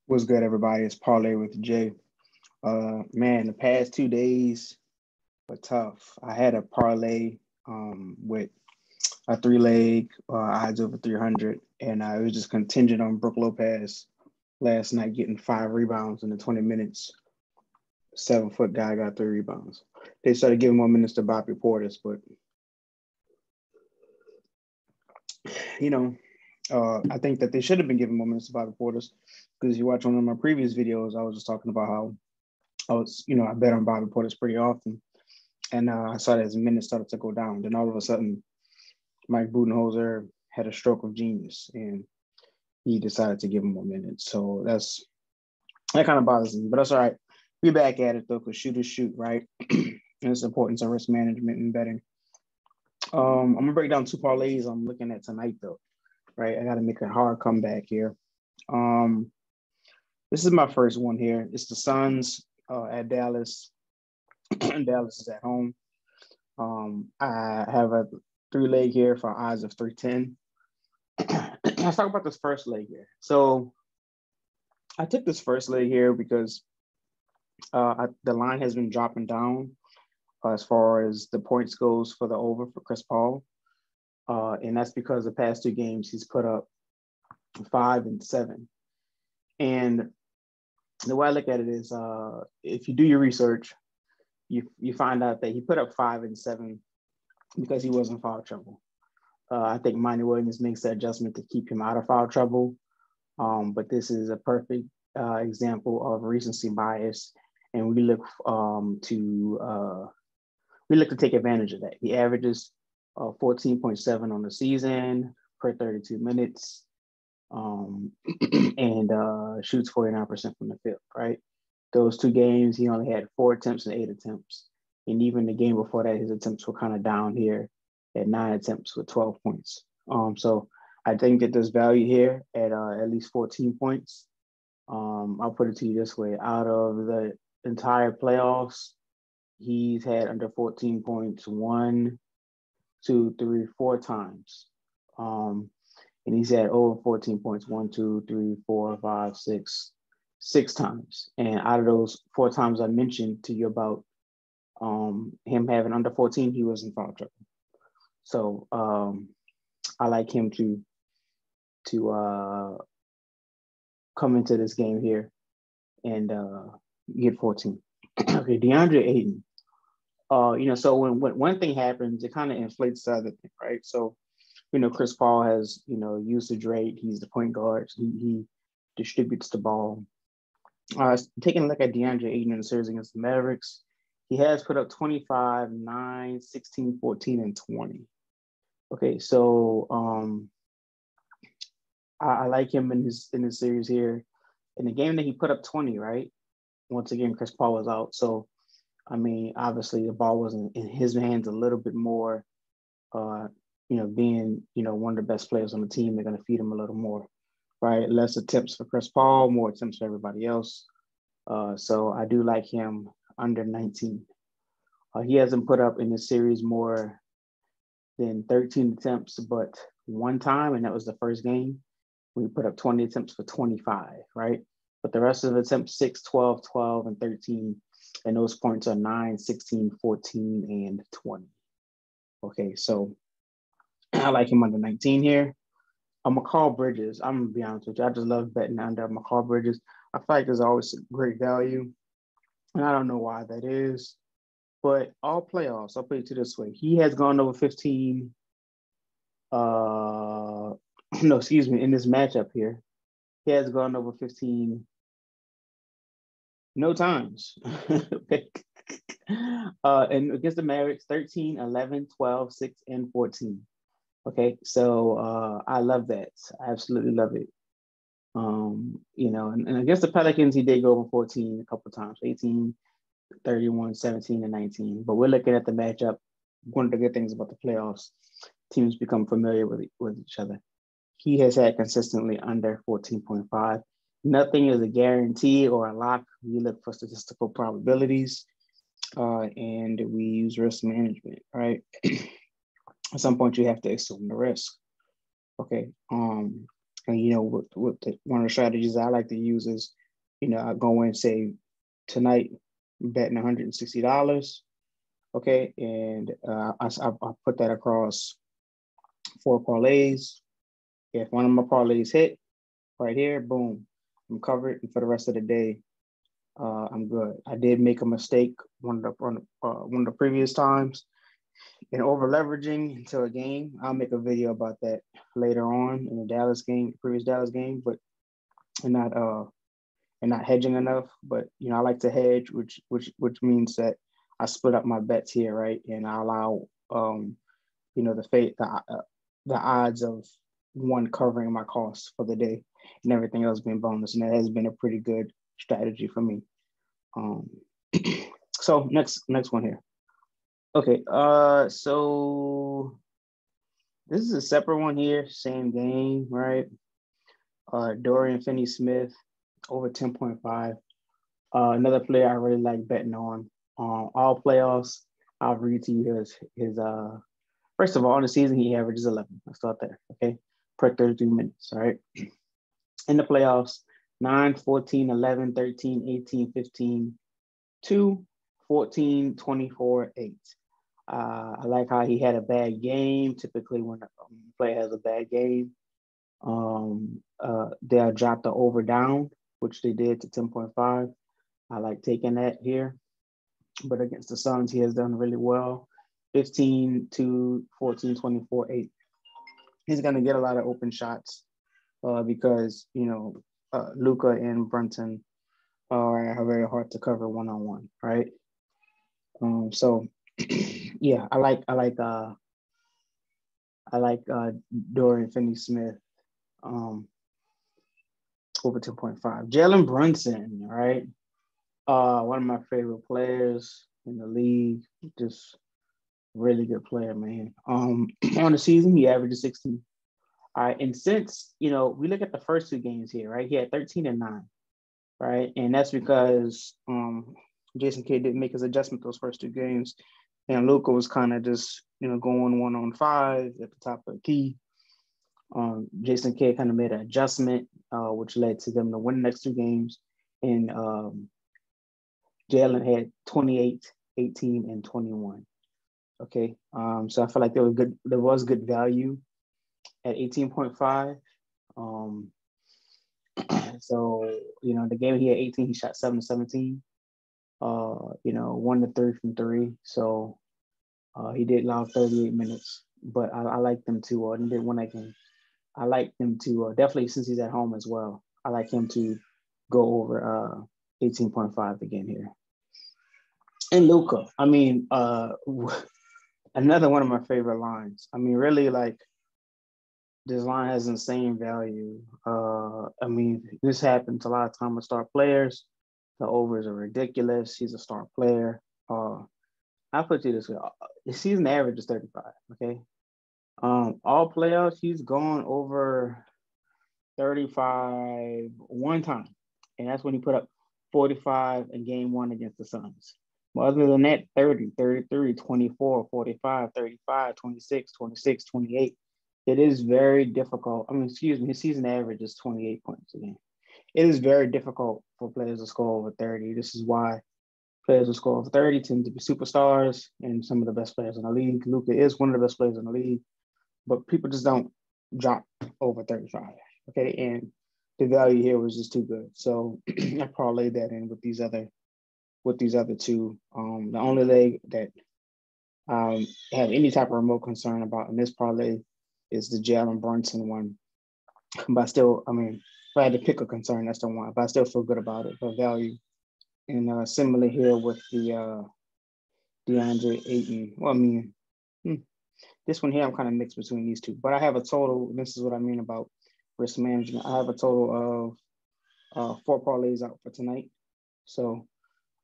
What's good, everybody? It's Parlay with Jay. Man, the past 2 days were tough. I had a parlay with a three-leg odds over 300, and it was just contingent on Brook Lopez last night getting 5 rebounds in the 20 minutes. 7-foot guy got 3 rebounds. They started giving more minutes to Bobby Portis, but you know, I think that they should have been giving more minutes to Bobby Portis because you watch one of my previous videos, I was just talking about how I bet on Bobby Portis pretty often. And I saw that his minutes started to go down. Then all of a sudden, Mike Budenholzer had a stroke of genius and he decided to give him more minutes. So that kind of bothers me, but that's all right. We're back at it though, because shooters shoot, right? And it's importance of risk management and betting. I'm gonna break down two parlays I'm looking at tonight though, right? I got to make a hard comeback here. Um, this is my first one here. It's the Suns at Dallas. Dallas is at home. I have a 3-leg here for odds of 310. Let's talk about this first leg here. So I took this first leg here because the line has been dropping down as far as the points goes for the over for Chris Paul. And that's because the past 2 games he's put up 5 and 7. And the way I look at it is if you do your research, you find out that he put up 5 and 7 because he was in foul trouble. I think Monty Williams makes that adjustment to keep him out of foul trouble. But this is a perfect example of recency bias, and we look to take advantage of that. He averages 14.7 on the season per 32 minutes, and shoots 49% from the field. Right, those 2 games he only had 4 attempts and 8 attempts, and even the game before that, his attempts were kind of down here at 9 attempts with 12 points. So I think that there's value here at least 14 points. I'll put it to you this way: out of the entire playoffs, he's had under 14 points 1, 2, 3, 4 times. And he's had over 14 points 1, 2, 3, 4, 5, 6 times. And out of those 4 times I mentioned to you about him having under 14, he was in foul trouble. So I like him to come into this game here and get 14. Okay, DeAndre Ayton. So when one thing happens, it kind of inflates the other thing, right? So, Chris Paul has, usage rate. He's the point guard. He distributes the ball. Taking a look at DeAndre Ayton in the series against the Mavericks, he has put up 25, 9, 16, 14, and 20. Okay, so I like him in this series here. In the game that he put up 20, right? Once again, Chris Paul was out. So, I mean, obviously the ball was in his hands a little bit more. Being, one of the best players on the team, they're going to feed him a little more, right? Less attempts for Chris Paul, more attempts for everybody else. So I do like him under 19. He hasn't put up in this series more than 13 attempts, but one time, and that was the first game. We put up 20 attempts for 25, right? But the rest of the attempts, 6, 12, 12, and 13. And those points are 9, 16, 14, and 20. Okay, so I like him under 19 here. McCall Bridges, I'm going to be honest with you. I just love betting under McCall Bridges. I feel like there's always great value. And I don't know why that is. But all playoffs, I'll put it to this way. He has gone over 15 in this matchup here, he has gone over 15 no times. And against the Mavericks, 13, 11, 12, 6, and 14. Okay, so I love that. I absolutely love it. And against the Pelicans, he did go over 14 a couple times, 18, 31, 17, and 19. But we're looking at the matchup. One of the good things about the playoffs, teams become familiar with each other. He has had consistently under 14.5. Nothing is a guarantee or a lock. We look for statistical probabilities, and we use risk management, right? At some point, you have to assume the risk. Okay. And one of the strategies I like to use is, I go in, say tonight, betting $160. Okay, and I put that across 4 parlays. If one of my parlays hit right here, boom, I'm covered, and for the rest of the day, I'm good. I did make a mistake one of the previous times in over leveraging into a game. I'll make a video about that later on in the Dallas game, the previous Dallas game, but and not hedging enough. But I like to hedge, which means that I split up my bets here, right, and I allow the odds of one covering my costs for the day and everything else being bonus, and that has been a pretty good strategy for me. So next one here. Okay, so this is a separate one here, same game, right? Dorian Finney-Smith over 10.5. Another player I really like betting on. All playoffs, I'll read to you his first of all, in the season, he averages 11. Let's start there, okay? Per 32 minutes, all right? In the playoffs, 9, 14, 11, 13, 18, 15, 2, 14, 24, 8. I like how he had a bad game. Typically, when a player has a bad game, they'll drop the over down, which they did to 10.5. I like taking that here. But against the Suns, he has done really well. 15, 2, 14, 24, 8. He's going to get a lot of open shots because, Luka and Brunson are very hard to cover one-on-one, right? So, yeah, I like Dorian Finney-Smith over 2.5. Jalen Brunson, right? One of my favorite players in the league. Just really good player, man. On the season, he averages 16. All right, and since we look at the first 2 games here, right? He had 13 and 9, right? And that's because Jason Kidd didn't make his adjustment those first 2 games, and Luka was kind of just going 1-on-5 at the top of the key. Jason Kidd kind of made an adjustment, which led to them to win the next 2 games, and Jalen had 28, 18, and 21. Okay, so I feel like there was good value at 18.5. So the game he had 18, he shot 7-17. 1-3 from 3. So he did log 38 minutes. But I like them to didn't win that game. I like them to definitely, since he's at home as well, I like him to go over 18.5 again here. And Luka, another one of my favorite lines. Really, like, this line has insane value. This happens a lot of time with star players. The overs are ridiculous. He's a star player. I'll put it this way. His season average is 35, okay? All playoffs, he's gone over 35 one time. And that's when he put up 45 in game 1 against the Suns. But other than that, 30, 33, 24, 45, 35, 26, 26, 28. It is very difficult. His season average is 28 points a game. It is very difficult for players to score over 30. This is why players who score over 30 tend to be superstars and some of the best players in the league. Luka is one of the best players in the league, but people just don't drop over 35. Okay, and the value here was just too good. So I parlayed that in with these other 2. The only leg that I have any type of remote concern about in this parlay is the Jalen Brunson one. But still, if I had to pick a concern, that's the one. But I still feel good about it, the value. And similarly here with the DeAndre Ayton. This one here, I'm kind of mixed between these 2. But I have a total, this is what I mean about risk management. I have a total of 4 parlays out for tonight. So,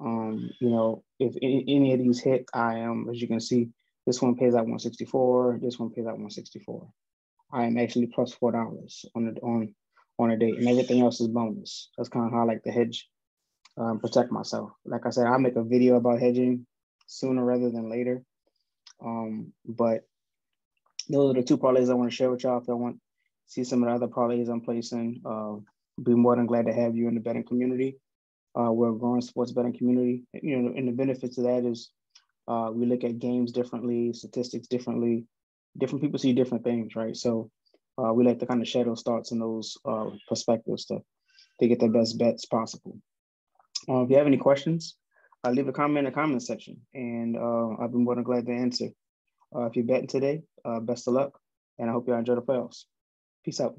if any of these hit, I am, as you can see, this one pays out 164. This one pays out 164. I am actually plus $4 on a day, and everything else is bonus. That's kind of how I like to hedge, protect myself. Like I said, I'll make a video about hedging sooner rather than later. But those are the 2 parlays I want to share with y'all. If y'all want see some of the other parlays I'm placing. Be more than glad to have you in the betting community. We're a growing sports betting community. You know, and the benefits of that is we look at games differently, statistics differently. Different people see different things, right? So we like to kind of share those thoughts and those perspectives to get the best bets possible. If you have any questions, leave a comment in the comment section, and I'll be more than glad to answer. If you're betting today, best of luck, and I hope you enjoy the playoffs. Peace out.